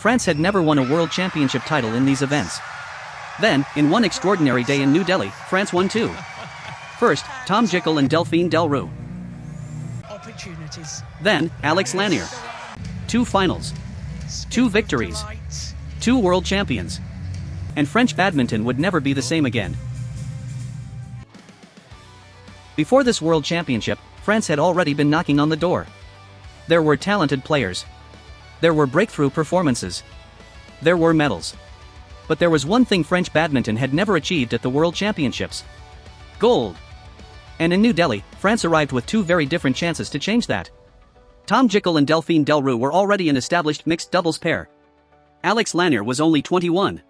France had never won a world championship title in these events. Then, in one extraordinary day in New Delhi, France won two. First, Thom Gicquel and Delphine Delrue. Then, Alex Lanier. 2 finals. 2 victories. 2 world champions. And French badminton would never be the same again. Before this world championship, France had already been knocking on the door. There were talented players. There were breakthrough performances. There were medals. But there was one thing French badminton had never achieved at the World Championships. Gold. And in New Delhi, France arrived with 2 very different chances to change that. Thom Gicquel and Delphine Delrue were already an established mixed doubles pair. Alex Lanier was only 21.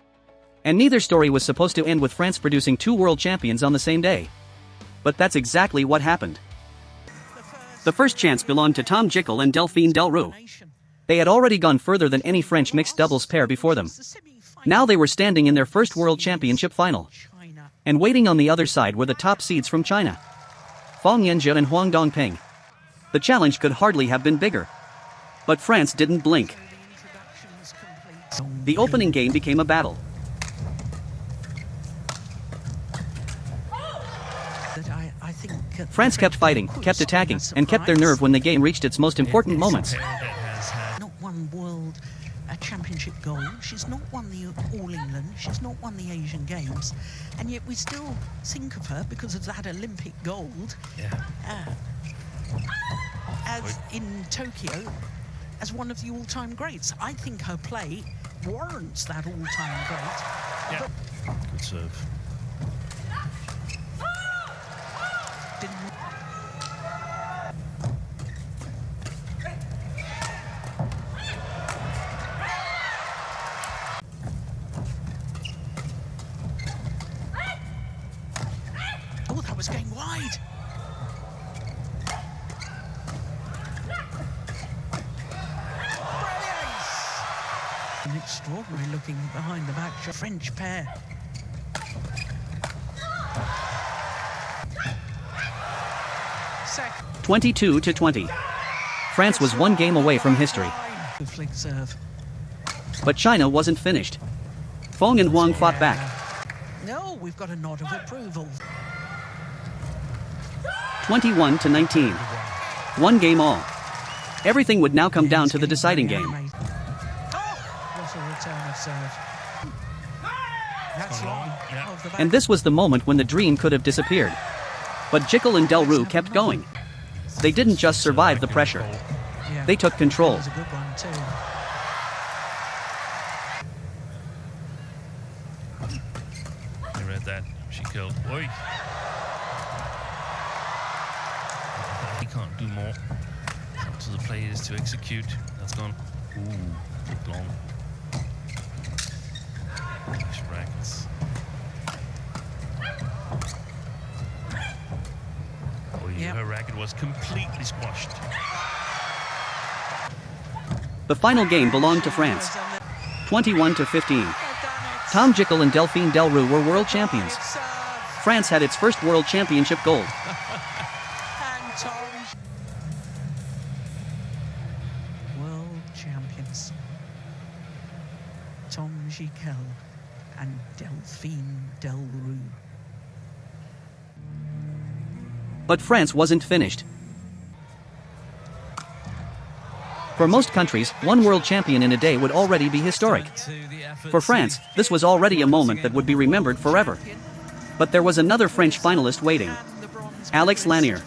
And neither story was supposed to end with France producing 2 world champions on the same day. But that's exactly what happened. The first chance belonged to Thom Gicquel and Delphine Delrue. They had already gone further than any French mixed doubles pair before them. Now they were standing in their first world championship final. And waiting on the other side were the top seeds from China. Feng and Huang. The challenge could hardly have been bigger. But France didn't blink. The opening game became a battle. France kept fighting, kept attacking, and kept their nerve when the game reached its most important moments. Not won world championship gold, she's not won the All England, she's not won the Asian Games, and yet we still think of her because of that Olympic gold as in Tokyo as one of the all-time greats. I think her play warrants that all-time great. Yeah. Good serve. Oh, that was going wide. Brilliant! An extraordinary looking behind the back shot. French pair. Second. 22-20. France was 1 game away from history. Flick serve. But China wasn't finished. Feng and Huang fought back. No, we've got a nod of approval. 21-19. 1 game all. Everything would now come down to the deciding game. What a return of serve. That's long. And this was the moment when the dream could have disappeared. But Gicquel and Delrue kept going. They didn't just survive the pressure. They took control. That was a good one too. I read that. She killed. Oi! He can't do more. It's up to the players to execute. That's gone. Ooh, long. Nice rackets. Oh yeah, her racket was completely squashed. The final game belonged to France. 21-15. Thom Gicquel and Delphine Delrue were world champions. France had its first world championship gold. World champions. Thom Gicquel and Delphine Delrue. But France wasn't finished. For most countries, 1 world champion in a day would already be historic. For France, this was already a moment that would be remembered forever. But there was another French finalist waiting. Alex Lanier.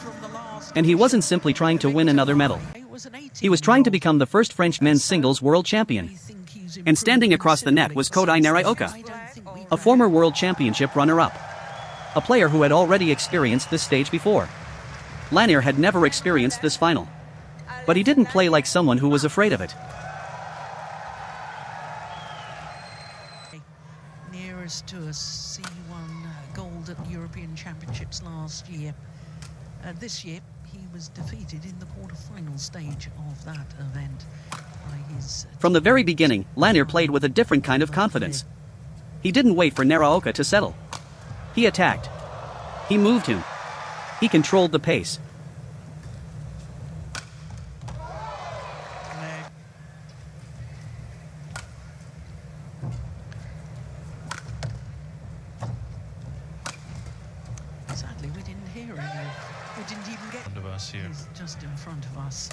And he wasn't simply trying to win another medal. He was trying to become the first French men's singles world champion. And standing across the net was Kodai Naraoka, a former world championship runner-up. A player who had already experienced this stage before. Lanier had never experienced this final. But he didn't play like someone who was afraid of it. Nearest to a C1 gold at the European Championships last year. This year, he was defeated in the quarter-final stage of that event by his... From the very beginning, Lanier played with a different kind of confidence. He didn't wait for Naraoka to settle. He attacked. He moved him. He controlled the pace. didn't even get... Front of us here. He's just in front of us.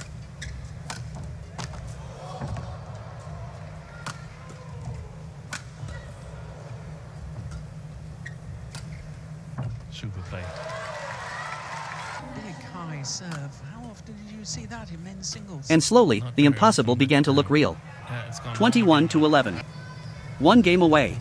Super play. Big high serve. How often did you see that in men's singles? And slowly, Not the very impossible often, began to but, look real. Yeah, it's gone 21 to 11. One game away.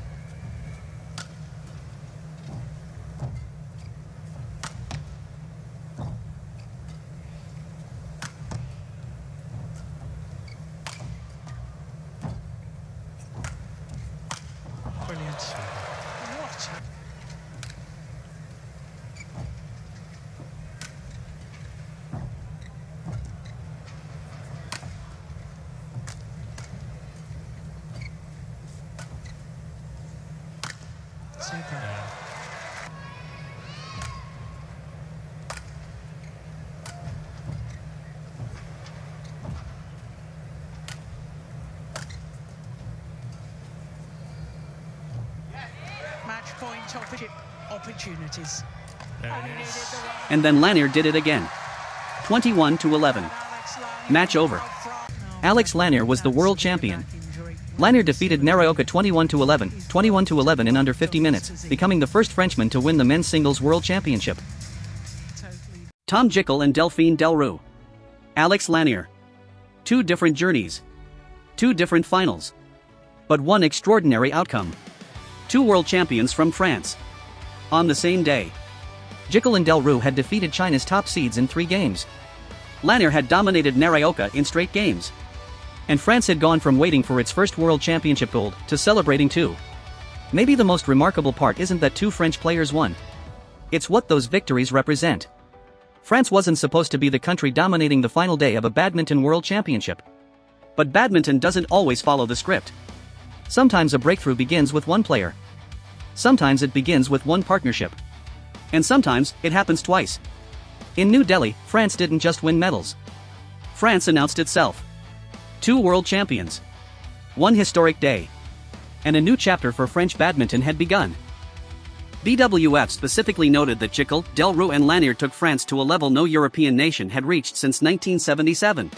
Brilliant. What? Super. Match point opportunities. There And he it did is. it the right And then Lanier did it again. 21 to 11. Alex Lanier Match over. out front. Alex Lanier was the world champion. Lanier defeated Naraoka 21 to 11, 21 to 11 in under 50 minutes, becoming the first Frenchman to win the men's singles world championship. Totally. Thom Gicquel and Delphine Delrue. Alex Lanier. Two different journeys. Two different finals. But one extraordinary outcome. Two world champions from France. On the same day. Gicquel and Delrue had defeated China's top seeds in 3 games. Lanier had dominated Naraoka in straight games. And France had gone from waiting for its first world championship gold to celebrating 2. Maybe the most remarkable part isn't that 2 French players won. It's what those victories represent. France wasn't supposed to be the country dominating the final day of a badminton world championship. But badminton doesn't always follow the script. Sometimes a breakthrough begins with one player. Sometimes it begins with one partnership. And sometimes it happens twice. In New Delhi, France didn't just win medals. France announced itself. 2 world champions. One historic day. And a new chapter for French badminton had begun. BWF specifically noted that Gicquel, Delrue and Lanier took France to a level no European nation had reached since 1977.